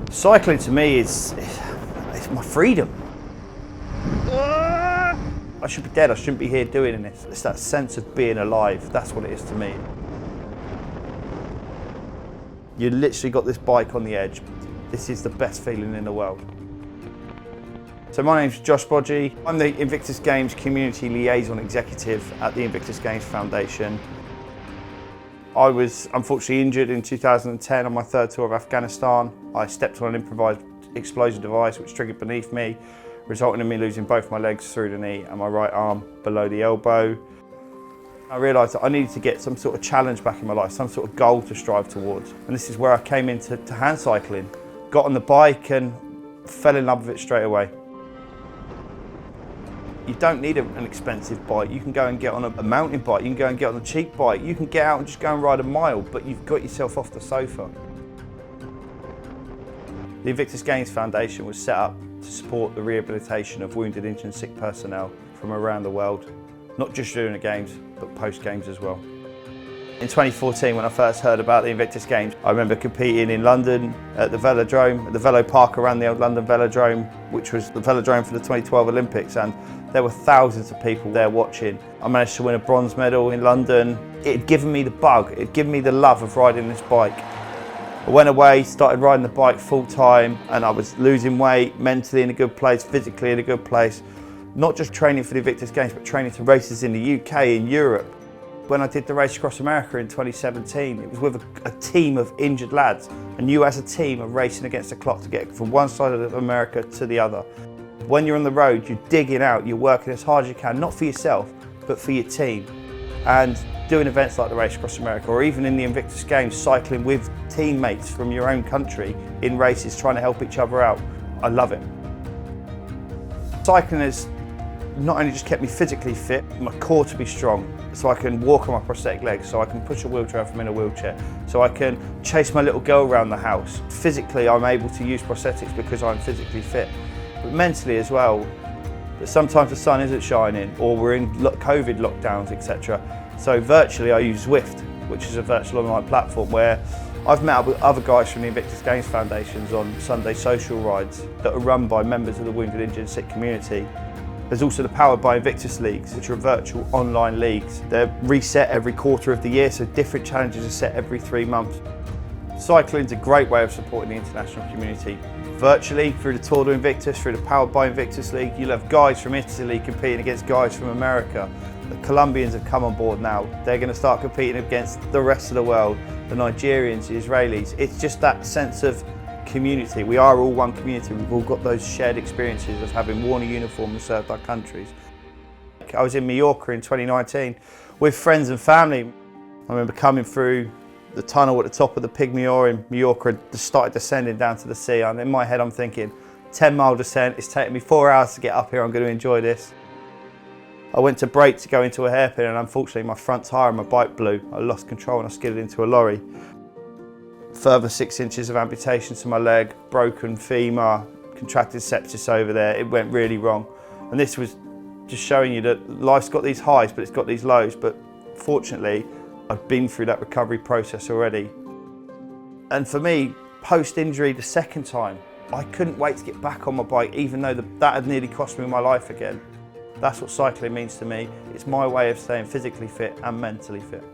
Cycling to me is it's my freedom. I should be dead, I shouldn't be here doing this. It's that sense of being alive, that's what it is to me. You literally got this bike on the edge. This is the best feeling in the world. So my name's Josh Bodgy. I'm the Invictus Games Community Liaison Executive at the Invictus Games Foundation. I was unfortunately injured in 2010 on my third tour of Afghanistan. I stepped on an improvised explosive device which triggered beneath me, resulting in me losing both my legs through the knee and my right arm below the elbow. I realised that I needed to get some sort of challenge back in my life, some sort of goal to strive towards. And this is where I came into hand cycling. Got on the bike and fell in love with it straight away. You don't need an expensive bike. You can go and get on a mountain bike, you can go and get on a cheap bike, you can get out and just go and ride a mile, but you've got yourself off the sofa. The Invictus Games Foundation was set up to support the rehabilitation of wounded, injured and sick personnel from around the world, not just during the Games, but post-Games as well. In 2014, when I first heard about the Invictus Games, I remember competing in London at the velodrome, at the velo park around the old London velodrome, which was the velodrome for the 2012 Olympics, and there were thousands of people there watching. I managed to win a bronze medal in London. It had given me the bug, it had given me the love of riding this bike. I went away, started riding the bike full time, and I was losing weight, mentally in a good place, physically in a good place. Not just training for the Invictus Games, but training to races in the UK, in Europe. When I did the race across America in 2017, it was with a team of injured lads, and you as a team are racing against the clock to get from one side of America to the other. When you're on the road, you're digging out, you're working as hard as you can, not for yourself, but for your team. And doing events like the race across America, or even in the Invictus Games, cycling with teammates from your own country in races, trying to help each other out, I love it. Cycling has not only just kept me physically fit, my core to be strong, so I can walk on my prosthetic legs, so I can push a wheelchair if I'm in a wheelchair, so I can chase my little girl around the house. Physically, I'm able to use prosthetics because I'm physically fit. But mentally as well, that sometimes the sun isn't shining, or we're in COVID lockdowns, etc. So virtually I use Zwift, which is a virtual online platform where I've met up with other guys from the Invictus Games Foundations on Sunday social rides that are run by members of the wounded, injured and sick community. There's also the Powered by Invictus Leagues, which are virtual online leagues. They're reset every quarter of the year, so different challenges are set every 3 months. Cycling's a great way of supporting the international community. Virtually, through the Tour de Invictus, through the Powered by Invictus League, you'll have guys from Italy competing against guys from America. The Colombians have come on board now. They're going to start competing against the rest of the world, the Nigerians, the Israelis. It's just that sense of community. We are all one community. We've all got those shared experiences of having worn a uniform and served our countries. I was in Mallorca in 2019 with friends and family. I remember coming through the tunnel at the top of the Pygmalion in Mallorca and started descending down to the sea. And in my head I'm thinking, 10-mile descent, it's taken me 4 hours to get up here, I'm going to enjoy this. I went to brake to go into a hairpin and unfortunately my front tyre on my bike blew. I lost control and I skidded into a lorry. Further 6 inches of amputation to my leg, broken femur, contracted sepsis over there. It went really wrong. And this was just showing you that life's got these highs, but it's got these lows. But fortunately, I've been through that recovery process already. And for me, post-injury the second time, I couldn't wait to get back on my bike, even though that had nearly cost me my life again. That's what cycling means to me. It's my way of staying physically fit and mentally fit.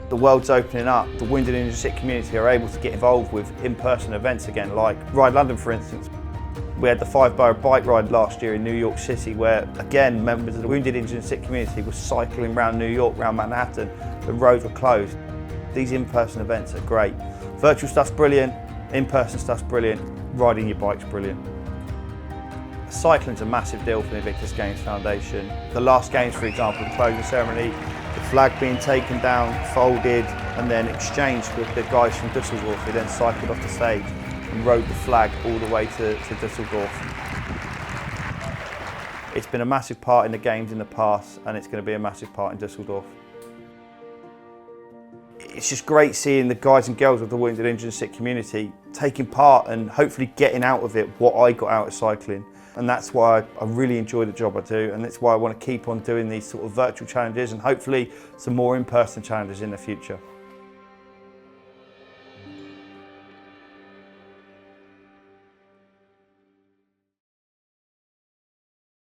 The world's opening up. The wounded, injured, sick community are able to get involved with in-person events again, like Ride London, for instance. We had the 5-borough bike ride last year in New York City, where again members of the wounded, injured and sick community were cycling around New York, around Manhattan. The roads were closed. These in-person events are great. Virtual stuff's brilliant, in-person stuff's brilliant, riding your bike's brilliant. Cycling's a massive deal for the Invictus Games Foundation. The last Games, for example, the closing ceremony, the flag being taken down, folded and then exchanged with the guys from Düsseldorf, who then cycled off the stage and rode the flag all the way to Düsseldorf. It's been a massive part in the Games in the past and it's going to be a massive part in Düsseldorf. It's just great seeing the guys and girls of the wounded, injured and sick community taking part and hopefully getting out of it what I got out of cycling. And that's why I really enjoy the job I do, and that's why I want to keep on doing these sort of virtual challenges and hopefully some more in-person challenges in the future.